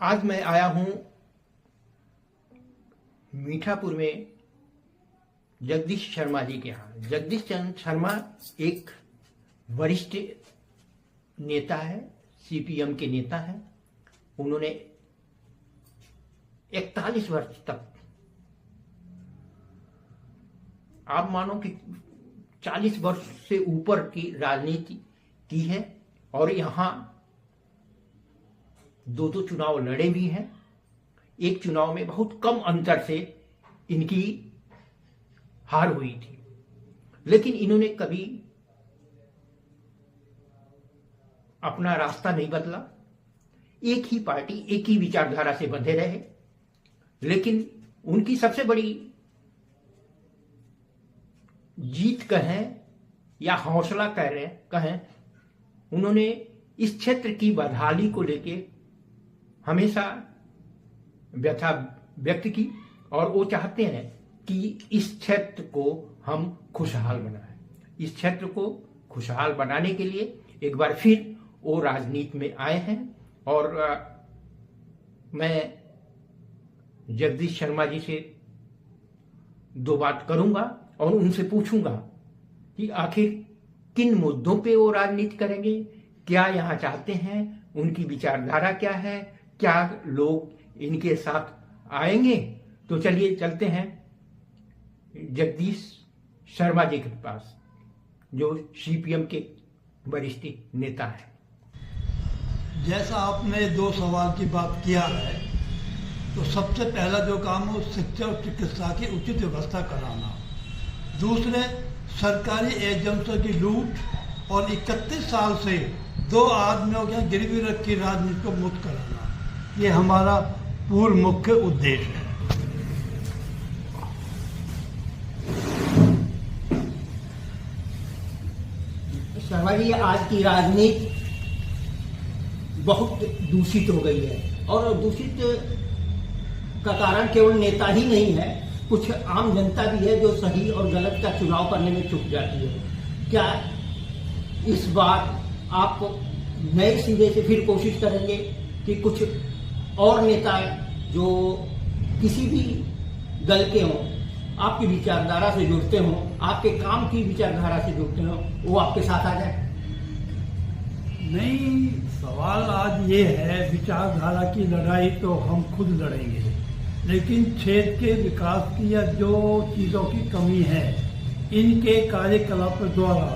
आज मैं आया हूं मीठापुर में जगदीश शर्मा जी के यहाँ। जगदीश चंद्र शर्मा एक वरिष्ठ नेता है, सीपीएम के नेता है। उन्होंने 41 वर्ष तक, आप मानो कि 40 वर्ष से ऊपर की राजनीति की है और यहां दो चुनाव लड़े भी हैं। एक चुनाव में बहुत कम अंतर से इनकी हार हुई थी, लेकिन इन्होंने कभी अपना रास्ता नहीं बदला। एक ही पार्टी, एक ही विचारधारा से बंधे रहे। लेकिन उनकी सबसे बड़ी जीत कहें या हौसला कहें, उन्होंने इस क्षेत्र की बदहाली को लेके हमेशा व्यथा व्यक्त की और वो चाहते हैं कि इस क्षेत्र को हम खुशहाल बनाएं। इस क्षेत्र को खुशहाल बनाने के लिए एक बार फिर वो राजनीति में आए हैं और मैं जगदीश शर्मा जी से दो बात करूंगा और उनसे पूछूंगा कि आखिर किन मुद्दों पे वो राजनीति करेंगे, क्या यहाँ चाहते हैं, उनकी विचारधारा क्या है, क्या लोग इनके साथ आएंगे। तो चलिए चलते हैं जगदीश शर्मा जी के पास, जो सीपीएम के वरिष्ठ नेता है। जैसा आपने दो सवाल की बात किया है, तो सबसे पहला जो काम है शिक्षा और चिकित्सा की उचित व्यवस्था कराना। दूसरे, सरकारी एजेंसियों की लूट और 31 साल से 2 आदमियों के गिरवी रखी राजनीति को मुक्त कराना, ये हमारा पूर्व मुख्य उद्देश्य है। शर्मा जी, आज की राजनीति बहुत दूषित हो गई है और दूषित का कारण केवल नेता ही नहीं है, कुछ आम जनता भी है जो सही और गलत का चुनाव करने में चूक जाती है। क्या इस बार आप नए सिरे से फिर कोशिश करेंगे कि कुछ और नेता जो किसी भी दल के हों, आपकी विचारधारा से जुड़ते हों, आपके काम की विचारधारा से जुड़ते हों, वो आपके साथ आ जाए? नहीं, सवाल आज ये है, विचारधारा की लड़ाई तो हम खुद लड़ेंगे, लेकिन क्षेत्र के विकास की या जो चीज़ों की कमी है इनके कार्यकलाप द्वारा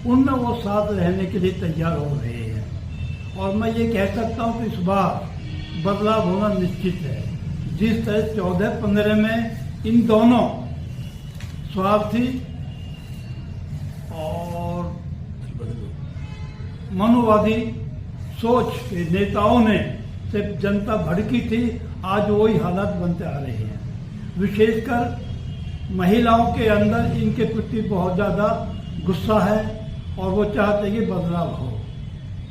उनमें वो साथ रहने के लिए तैयार हो रहे हैं। और मैं ये कह सकता हूँ कि इस बार बदलाव होना निश्चित है। जिस तरह 14-15 में इन दोनों स्वार्थी और मनुवादी सोच के नेताओं ने सिर्फ जनता भड़की थी, आज वही हालात बनते आ रहे हैं। विशेषकर महिलाओं के अंदर इनके प्रति बहुत ज़्यादा गुस्सा है और वो चाहते हैं कि बदलाव हो।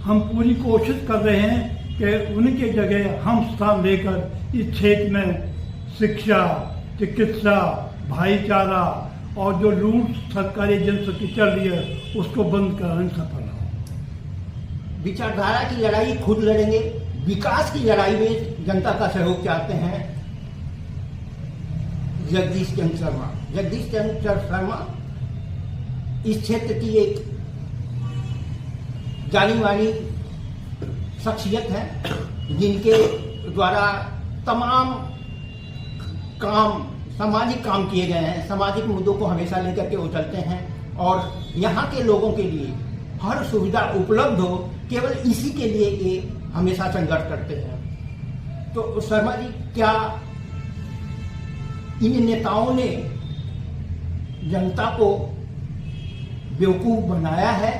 हम पूरी कोशिश कर रहे हैं कि उनके जगह हम स्थान लेकर इस क्षेत्र में शिक्षा, चिकित्सा, भाईचारा और जो लूट सरकारी एजेंसियों की चल रही है उसको बंद कराने सफल हो। विचारधारा की लड़ाई खुद लड़ेंगे, विकास की लड़ाई में जनता का सहयोग चाहते हैं जगदीश चंद्र शर्मा। जगदीश चंद्र शर्मा इस क्षेत्र की एक जानी मानी शख्सियत है, जिनके द्वारा तमाम काम, सामाजिक काम किए गए हैं। सामाजिक मुद्दों को हमेशा लेकर के वो चलते हैं और यहाँ के लोगों के लिए हर सुविधा उपलब्ध हो, केवल इसी के लिए ये हमेशा संघर्ष करते हैं। तो शर्मा जी, क्या इन नेताओं ने जनता को बेवकूफ बनाया है?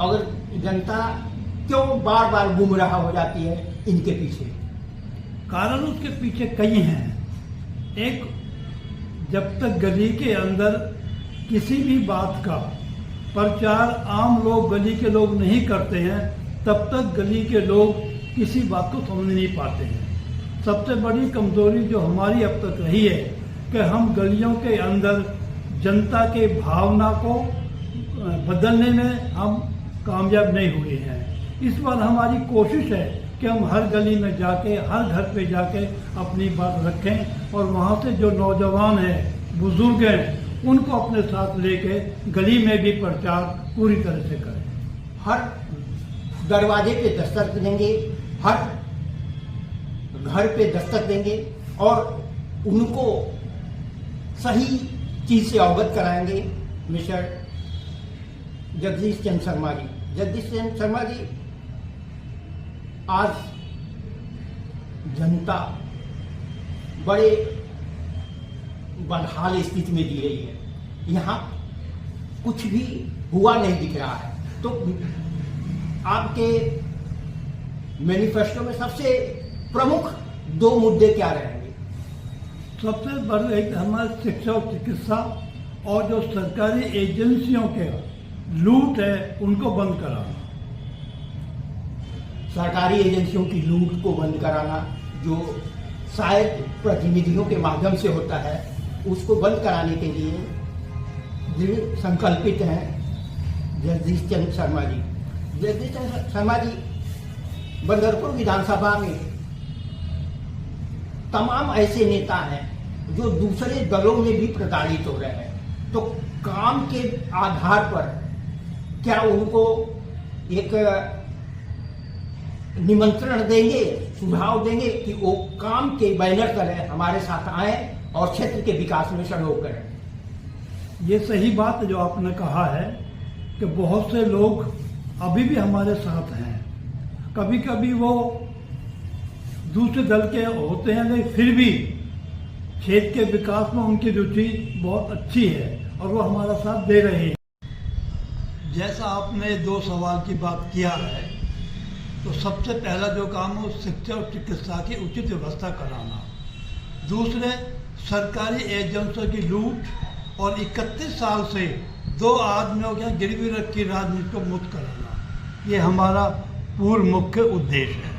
अगर जनता क्यों बार बार गुमराह हो जाती है इनके पीछे? कारण उसके पीछे कई हैं। एक, जब तक गली के अंदर किसी भी बात का प्रचार आम लोग, गली के लोग नहीं करते हैं, तब तक गली के लोग किसी बात को समझ नहीं पाते हैं। सबसे बड़ी कमजोरी जो हमारी अब तक रही है कि हम गलियों के अंदर जनता के भावना को बदलने में हम कामयाब नहीं हुए हैं। इस बार हमारी कोशिश है कि हम हर गली में जाके, हर घर पे जाके अपनी बात रखें और वहाँ से जो नौजवान हैं, बुजुर्ग हैं, उनको अपने साथ लेके गली में भी प्रचार पूरी तरह से करें। हर दरवाजे पे दस्तक देंगे, हर घर पे दस्तक देंगे और उनको सही चीज से अवगत कराएंगे। मिस्टर जगदीश चंद्र शर्मा जी, जगदीश चंद्र शर्मा जी, आज जनता बड़े बदहाल स्थिति में जी रही है। यहाँ कुछ भी हुआ नहीं दिख रहा है। तो आपके मैनिफेस्टो में सबसे प्रमुख 2 मुद्दे क्या रहेंगे? सबसे बड़ा एक हमारी शिक्षा और चिकित्सा और जो सरकारी एजेंसियों के लूट है उनको बंद कराना। सरकारी एजेंसियों की लूट को बंद कराना, जो शायद प्रतिनिधियों के माध्यम से होता है, उसको बंद कराने के लिए दृढ़ संकल्पित हैं जगदीश चंद्र शर्मा जी। जगदीश चंद्र शर्मा जी बंदरपुर विधानसभा में तमाम ऐसे नेता हैं जो दूसरे दलों में भी प्रताड़ित हो रहे हैं। तो काम के आधार पर क्या उनको एक निमंत्रण देंगे, सुझाव देंगे कि वो काम के बैनर तले हमारे साथ आए और क्षेत्र के विकास में सहयोग करें? ये सही बात जो आपने कहा है कि बहुत से लोग अभी भी हमारे साथ हैं। कभी कभी वो दूसरे दल के होते हैं, लेकिन फिर भी क्षेत्र के विकास में उनकी रुचि बहुत अच्छी है और वो हमारा साथ दे रहे हैं। जैसा आपने 2 सवाल की बात किया है, तो सबसे पहला जो काम है वो शिक्षा और चिकित्सा की उचित व्यवस्था कराना। दूसरे, सरकारी एजेंसियों की लूट और 31 साल से 2 आदमियों के गिरवी रख की राजनीति को मुक्त कराना, ये हमारा पूर्व मुख्य उद्देश्य है।